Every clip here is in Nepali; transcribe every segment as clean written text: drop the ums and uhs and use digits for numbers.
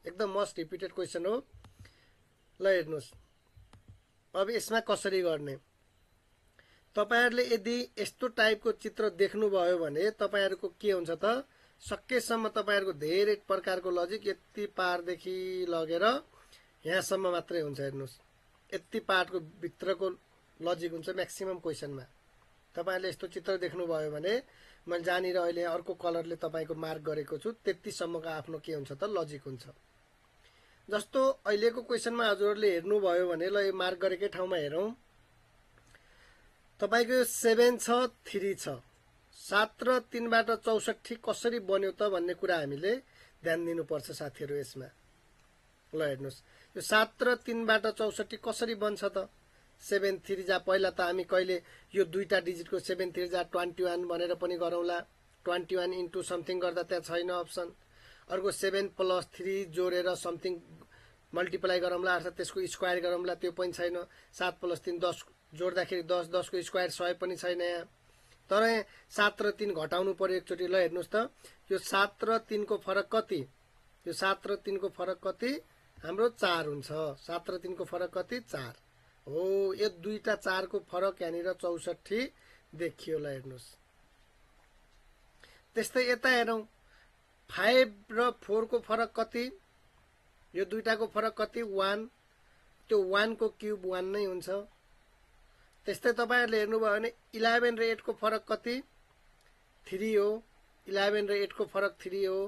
एकदम मोस्ट रिपिटेड क्वेसन हो। ल हेर्नुहोस् अब यसमा कसरी गर्ने। तपाईहरुले यदि यस्तो टाइपको चित्र देख्नुभयो भने तपाईहरुको के हुन्छ त, सकेसम्म तपाईहरुको धेरै प्रकारको लजिक यति पारदेखि लगेर यहाँसम्म मात्रै हुन्छ। हेर्नुहोस् यति पार्टको भित्रको लजिक हुन्छ म्याक्सिमम क्वेसनमा। तपाईहरुले यस्तो चित्र देख्नुभयो भने मैले जहाँनिर अहिले अर्को कलरले तपाईको मार्क गरेको छु त्यतिसम्मको आफ्नो के हुन्छ त लजिक हुन्छ। जस्तो अहिलेको क्वेसनमा हजुरहरूले हेर्नुभयो भने ल यो मार्क गरेकै ठाउँमा हेरौँ। तपाईको 7 छ 3 छ, 7 र 3 बाट 64 कसरी बन्यो त भन्ने कुरा हामीले ध्यान दिनुपर्छ साथीहरु यसमा। ल हेर्नुहोस् यो 7 र 3 बाट 64 कसरी बन्छ त। 7 3 जा पहिला त हामी कहिले यो दुईटा डिजिटको 7 3 जा 21 भनेर पनि गरौँला। 21 इन्टु समथिङ गर्दा त्यहाँ छैन अप्सन। अर्को 7 प्लस 3 जोडेर समथिङ मल्टिप्लाई गरौँला अर्थात् त्यसको स्क्वायर गरौँला, त्यो पनि छैन। 7 प्लस 3 10 जोड्दाखेरि 10, 10 को स्क्वायर 100 पनि छैन यहाँ। तर 7 र 3 घटाउनु पर्यो एकचोटि। ल हेर्नुहोस् त यो 7 र 3 को फरक कति, यो 7 र 3 को फरक कति हाम्रो 4 हुन्छ। 7 र 3 को फरक कति 4 हो। यो दुईटा 4 को फरक यहाँनिर 64 देखियो। ल हेर्नुहोस् त्यस्तै यता हेरौँ 5 र 4 को फरक कति, यो दुईटाको फरक कति 1, त्यो 1 को क्युब 1 नै हुन्छ। त्यस्तै तपाईहरुले हेर्नुभयो भने 11 र 8 को फरक कति 3 हो। 11 र 8 को फरक 3 हो।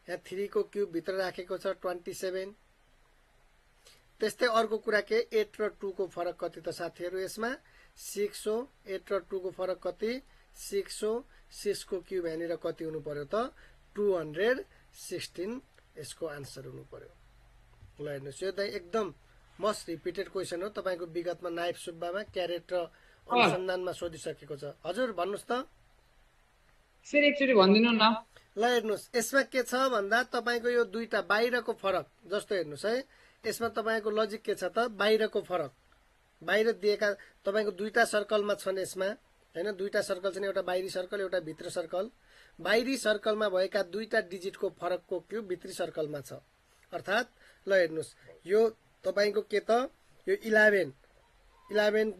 यहाँ 3 को क्युब भित्र राखेको छ 27। त्यस्तै अर्को कुरा के 8 र 2 को फरक कति त साथीहरु यसमा 6 हो। 8 र 2 को फरक कति 6 हो। 6 को क्युब यहाँनिर कति हुनु पर्यो त 216 यसको आन्सर हुनु पर्यो। ल हेर्नुहोस् यो त एकदम मोस्ट रिपिटेड क्वेसन हो। तपाईको विगतमा नाइफ सुब्बामा क्यारेट र अनुसन्धानमा सोधिसकेको छ। हजुर भन्नुस् त फेरि एकचोटी भनिदिनु न। ल हेर्नुहोस् यसमा के छ भन्दा तपाईको यो दुईटा बाहिरको फरक, जस्तो हेर्नुहोस् है यसमा तपाईको लजिक के छ त बाहिरको फरक। बाहिर दिएका तपाईको दुईटा सर्कलमा छन् यसमा हैन, दुईटा सर्कल छन्, एउटा बाहिरी सर्कल एउटा भित्र सर्कल। बाहिरी सर्कलमा भएका दुईटा डिजिटको फरकको क्युब भित्री सर्कलमा छ। अर्थात् ल हेर्नुहोस् यो तपाईको के त यो 11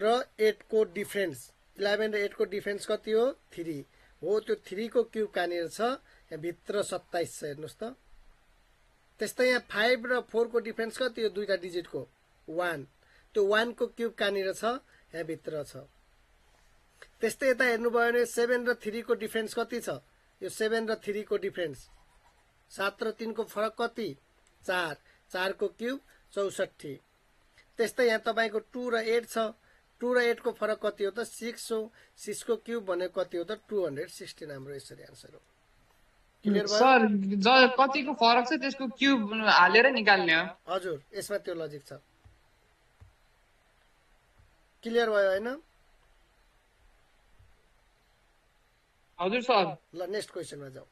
र 8 को डिफरेन्स, 11 र 8 को डिफरेन्स कति हो 3 हो। त्यो 3 को क्युब कहाँनिर छ यहाँ भित्र 27 छ। हेर्नुहोस् त त्यस्तै यहाँ 5 र 4 को डिफरेन्स कति हो दुईटा डिजिटको 1, त्यो 1 को क्युब कहाँनिर छ यहाँ भित्र छ। त्यस्तै यता हेर्नुभयो भने 7 र 3 को डिफरेन्स कति छ, यो 7 र 3 को डिफरेन्स 7 र 3 को फरक कति 4, 4 को क्युब 64। त्यस्तै यहाँ तपाईको 2 र 8 छ, 2 र 8 को फरक कति हो त 6 हो। 6 को क्युब भनेको कति हो त 216 हाम्रो यसरी आन्सर हो। क्लियर भयो सर कतिको फरक छ त्यसको क्युब हालेर निकाल्ने हो। हजुर यसमा त्यो लजिक छ। क्लियर भयो हैन। हजुर सर। ल नेक्स्ट क्वेसनमा जाऊ।